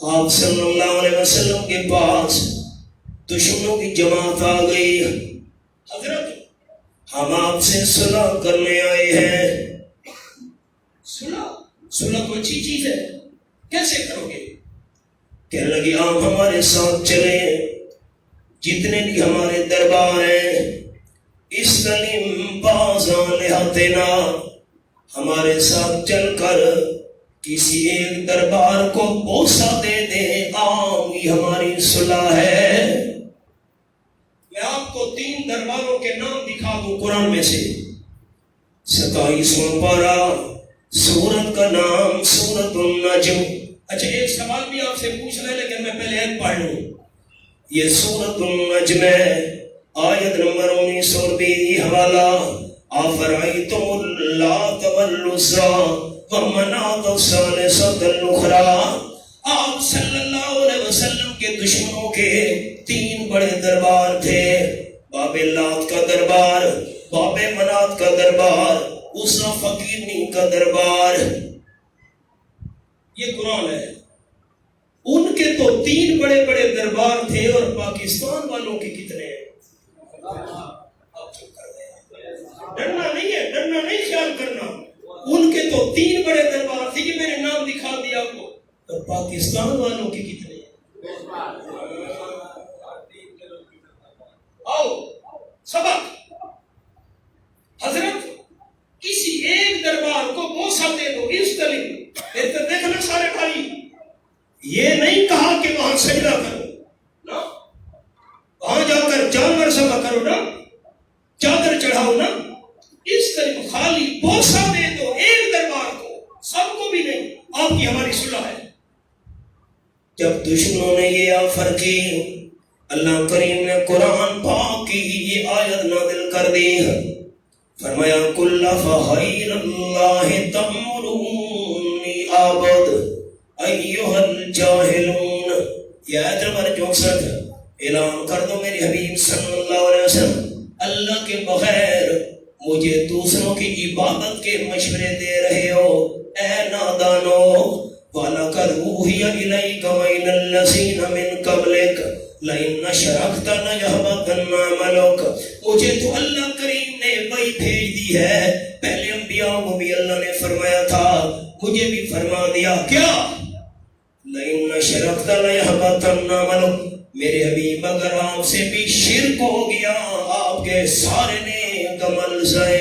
آپ صلی اللہ علیہ وسلم کے پاس دشمنوں کی جماعت آ گئی. حضرت ہم آپ سے صلح کرنے آئے ہیں. صلح تو اچھی چیز ہے، کیسے کرو گے؟ کہنے لگی آپ ہمارے ساتھ چلیں، جتنے بھی ہمارے دربار ہیں استلم بازان لہاتنا، ہمارے ساتھ چل کر کسی ایک دربار کو بوسہ دے دیں، عام یہ ہماری صلح ہے. میں آپ کو 3 درباروں کے نام دکھا دوں قرآن میں سے. 27واں پارہ، سورت کا نام سورت النجم. اچھا ایک سوال بھی آپ سے پوچھ رہے لیکن میں پہلے ایک پڑھ لوں. یہ سورت النجم ہے، آیت نمبر 19 اور 20 حوالہ افرأیتم اللات والعزیٰ ومناۃ الثالثۃ الاخری. آپ صلی اللہ علیہ وسلم کے دشمنوں کے 3 بڑے دربار تھے، باب لات کا دربار، باب منات کا دربار، عزیٰ فقیرنی کا دربار. یہ قرآن ہے. ان کے تو 3 بڑے بڑے دربار تھے اور پاکستان والوں کے کتنے ہیں؟ اب چپ کر دیں. ڈرنا نہیں ہے، ڈرنا نہیں، خیال کرنا. ان کے تو 3 بڑے دربار تھے، یہ میں نے نام دکھا دیا آپ کو. اور پاکستان والوں کے کتنے ہیں؟ آؤ سبق. حضرت کسی ایک دربار کو بوسہ دے دو، اس طرح دیکھنا سارے بھائی، یہ نہیں کہا کہ وہاں سجدہ کرو نا، وہاں جا کر جانور ذبح کرو نا، چادر چڑھاؤ نا. اس طرح خالی بوسہ دے دو ایک دربار کو، سب کو بھی نہیں. آپ کی ہماری صلح ہے. جب دشمنوں نے یہ آفر کی، اللہ کریم نے قرآن پاک کی یہ آیت نازل کر دی. فرمایا کل فغیر اللہ تمرونی عابد ایھا الجاہلون. یہ آیت نمبر 64. اعلان کر دو میرے حبیب صلی اللہ علیہ وسلم، اللہ کے بغیر مجھے دوسروں کی عبادت کے مشورے دے رہے ہو، اے نادانو. وَلَقَدْ أُوحِيَ إِلَيْكَ وَإِلَى الَّذِينَ مِن قَبْلِكَ لَئِنْ أَشْرَكْتَ لَيَحْبَطَنَّ عَمَلُكَ. مجھے تو اللہ کریم نے وحی بھیج دی ہے. پہلے انبیاء کو بھی اللہ نے فرمایا تھا، مجھے بھی فرما دیا. کیا؟ لَئِنْ أَشْرَكْتَ لَيَحْبَطَنَّ عَمَلُكَ. میرے حبیب اگر آپ سے بھی شرک ہو گیا، آپ کے سارے نیک عمل ضائع